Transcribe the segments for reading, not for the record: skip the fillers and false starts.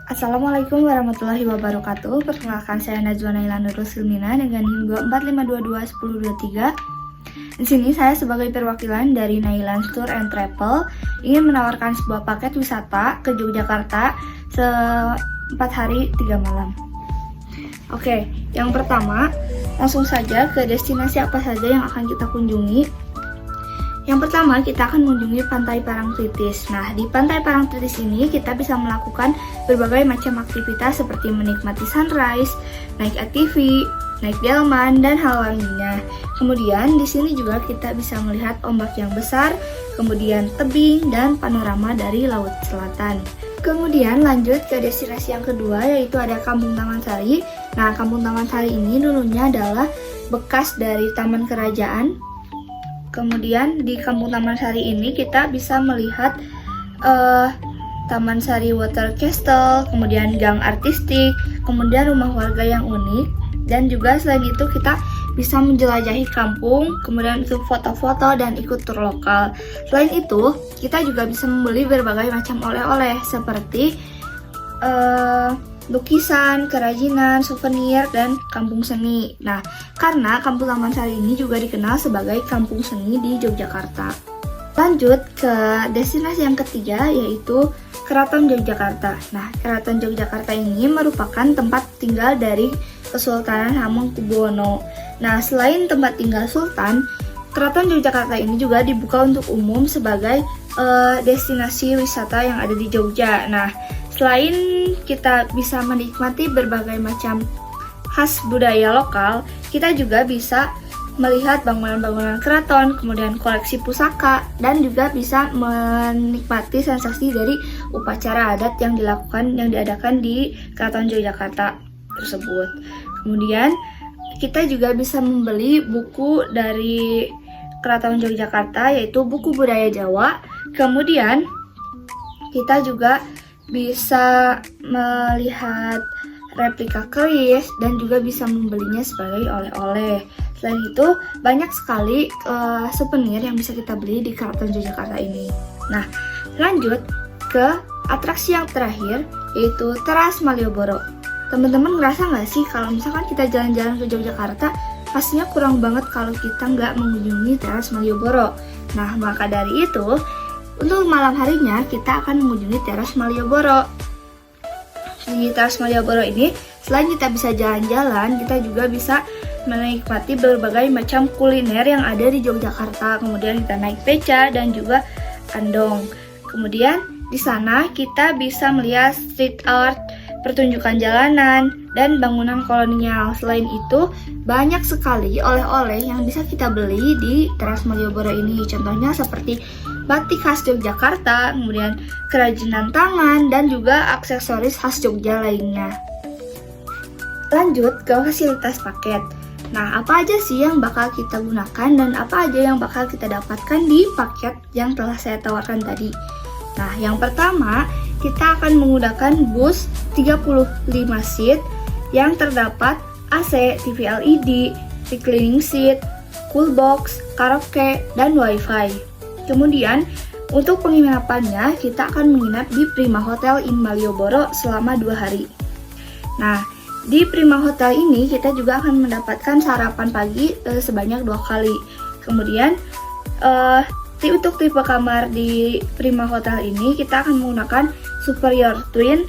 Assalamualaikum warahmatullahi wabarakatuh. Perkenalkan, saya Najwa Naila Nurul Silmina dengan NIM 45221023. Di sini saya sebagai perwakilan dari Nailands Tour and Travel ingin menawarkan sebuah paket wisata ke Yogyakarta 4 hari 3 malam. Oke, yang pertama langsung saja ke destinasi apa saja yang akan kita kunjungi. Yang pertama, kita akan mengunjungi Pantai Parangtritis. Nah, di Pantai Parangtritis ini kita bisa melakukan berbagai macam aktivitas seperti menikmati sunrise, naik ATV, naik delman, dan hal lainnya. Kemudian di sini juga kita bisa melihat ombak yang besar, kemudian tebing dan panorama dari laut selatan. Kemudian lanjut ke destinasi yang kedua, yaitu ada Kampung Taman Sari. Nah, Kampung Taman Sari ini dulunya adalah bekas dari Taman Kerajaan. Kemudian di Kampung Taman Sari ini kita bisa melihat Taman Sari Water Castle, kemudian gang artistik, kemudian rumah warga yang unik, dan juga selain itu kita bisa menjelajahi kampung, kemudian ikut foto-foto dan ikut tur lokal. Selain itu, kita juga bisa membeli berbagai macam oleh-oleh seperti lukisan, kerajinan, souvenir, dan kampung seni. Nah, karena Kampung Taman Sari ini juga dikenal sebagai kampung seni di Yogyakarta. Lanjut ke destinasi yang ketiga, yaitu Keraton Yogyakarta. Nah, Keraton Yogyakarta ini merupakan tempat tinggal dari Kesultanan Hamengkubuwono. Nah, selain tempat tinggal Sultan, Keraton Yogyakarta ini juga dibuka untuk umum sebagai destinasi wisata yang ada di Jogja. Nah, selain kita bisa menikmati berbagai macam khas budaya lokal, kita juga bisa melihat bangunan-bangunan keraton, kemudian koleksi pusaka, dan juga bisa menikmati sensasi dari upacara adat yang diadakan di Keraton Yogyakarta tersebut. Kemudian kita juga bisa membeli buku dari Keraton Yogyakarta, yaitu buku budaya Jawa. Kemudian kita juga bisa melihat replika keris dan juga bisa membelinya sebagai oleh-oleh. Selain itu, banyak sekali souvenir yang bisa kita beli di Keraton Yogyakarta ini. Nah, lanjut ke atraksi yang terakhir, yaitu Teras Malioboro. Teman-teman ngerasa nggak sih kalau misalkan kita jalan-jalan ke Yogyakarta, pastinya kurang banget kalau kita nggak mengunjungi Teras Malioboro. Nah, maka dari itu, untuk malam harinya kita akan mengunjungi Teras Malioboro. Di Teras Malioboro ini, selain kita bisa jalan-jalan, kita juga bisa menikmati berbagai macam kuliner yang ada di Yogyakarta. Kemudian kita naik beca dan juga andong. Kemudian di sana kita bisa melihat street art, pertunjukan jalanan, dan bangunan kolonial. Selain itu, banyak sekali oleh-oleh yang bisa kita beli di Teras Malioboro ini. Contohnya seperti batik khas Yogyakarta, kemudian kerajinan tangan, dan juga aksesoris khas Jogja lainnya. Lanjut ke fasilitas paket. Nah, apa aja sih yang bakal kita gunakan dan apa aja yang bakal kita dapatkan di paket yang telah saya tawarkan tadi? Nah, yang pertama, kita akan menggunakan bus 35 seat yang terdapat AC, TV LED, reclining seat, cool box, karaoke, dan wifi. Kemudian, untuk penginapannya, kita akan menginap di Prima Hotel in Malioboro selama 2 hari. Nah, di Prima Hotel ini kita juga akan mendapatkan sarapan pagi sebanyak 2 kali. Kemudian, untuk tipe kamar di Prima Hotel ini kita akan menggunakan Superior Twin,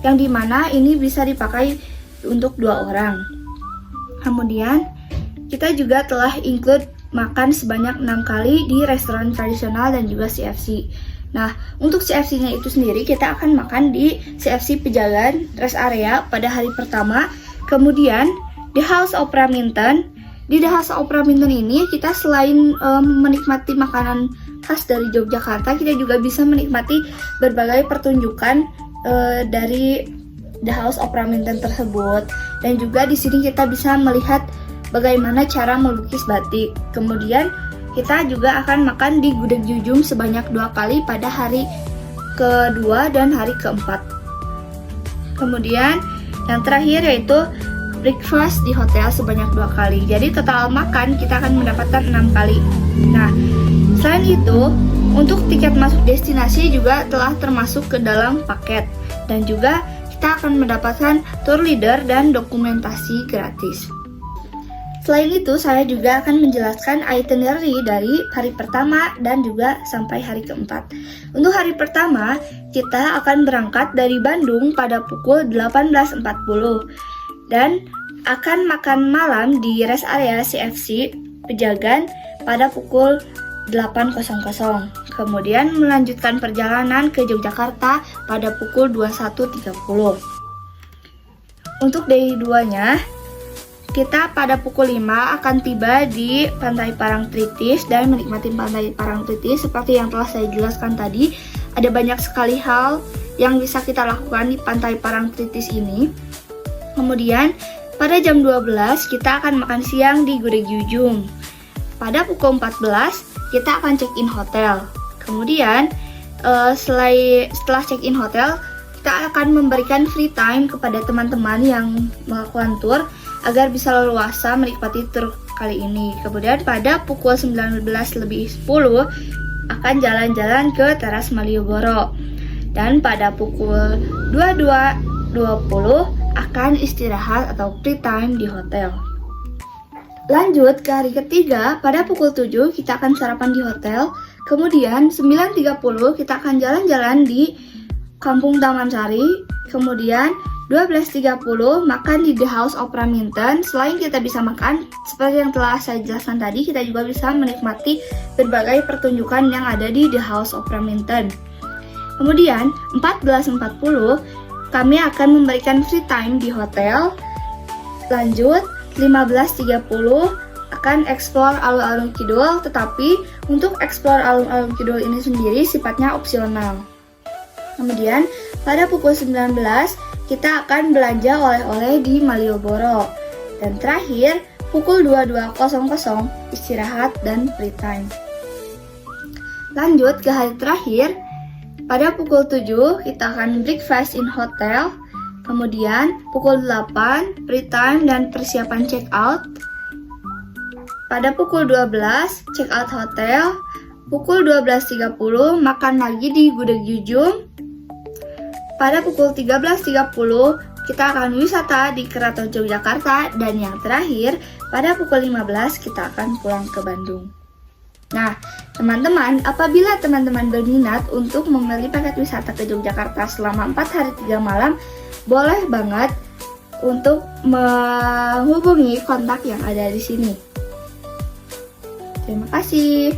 yang dimana ini bisa dipakai untuk 2 orang. Kemudian, kita juga telah include makan sebanyak 6 kali di restoran tradisional dan juga CFC. Nah, untuk CFC-nya itu sendiri kita akan makan di CFC Pejagan Rest Area pada hari pertama. Kemudian di House of Raminten. Di The House of Raminten ini kita selain menikmati makanan khas dari Yogyakarta, kita juga bisa menikmati berbagai pertunjukan dari The House of Raminten tersebut. Dan juga di sini kita bisa melihat bagaimana cara melukis batik. Kemudian kita juga akan makan di Gudeg Jujum sebanyak 2 kali pada hari kedua dan hari keempat. Kemudian yang terakhir yaitu breakfast di hotel sebanyak 2 kali. Jadi total makan kita akan mendapatkan 6 kali. Nah, selain itu, Untuk tiket masuk destinasi juga telah termasuk ke dalam paket. Dan juga kita akan mendapatkan tour leader dan dokumentasi gratis. Selain itu, saya juga akan menjelaskan itinerary dari hari pertama dan juga sampai hari keempat. Untuk hari pertama, kita akan berangkat dari Bandung pada pukul 18.40 dan akan makan malam di rest area CFC Pejagan pada pukul 8.00. Kemudian melanjutkan perjalanan ke Yogyakarta pada pukul 21.30. Untuk day 2-nya, kita pada pukul 5 akan tiba di Pantai Parangtritis dan menikmati Pantai Parangtritis. Seperti yang telah saya jelaskan tadi, ada banyak sekali hal yang bisa kita lakukan di Pantai Parangtritis ini. Kemudian pada jam 12 kita akan makan siang di Gudeg Yujum. Pada pukul 14 kita akan check-in hotel. Kemudian setelah check-in hotel, kita akan memberikan free time kepada teman-teman yang melakukan tour agar bisa leluasa menikmati tur kali ini. Kemudian pada pukul 19.10 akan jalan-jalan ke Teras Malioboro. Dan pada pukul 22.20 akan istirahat atau free time di hotel. Lanjut ke hari ketiga, pada pukul 7 kita akan sarapan di hotel. Kemudian 9.30 kita akan jalan-jalan di Kampung Taman Sari. Kemudian 12.30 makan di The House of Raminten. Selain kita bisa makan, seperti yang telah saya jelaskan tadi, kita juga bisa menikmati berbagai pertunjukan yang ada di The House of Raminten. Kemudian 14.40 kami akan memberikan free time di hotel. Lanjut 15.30 akan explore alun-alun kidul, tetapi untuk explore alun-alun kidul ini sendiri sifatnya opsional. Kemudian pada pukul 19 kita akan belanja oleh-oleh di Malioboro. Dan terakhir pukul 22.00 istirahat dan free time. Lanjut ke hari terakhir, pada pukul 7 kita akan breakfast in hotel. Kemudian pukul 8 free time dan persiapan check out. Pada pukul 12 check out hotel. Pukul 12.30 makan lagi di Gudeg Yujum. Pada pukul 13.30 kita akan wisata di Keraton Yogyakarta. Dan yang terakhir pada pukul 15 kita akan pulang ke Bandung. Nah, teman-teman, apabila teman-teman berminat untuk memilih paket wisata ke Yogyakarta selama 4 hari 3 malam, boleh banget untuk menghubungi kontak yang ada di sini. Terima kasih.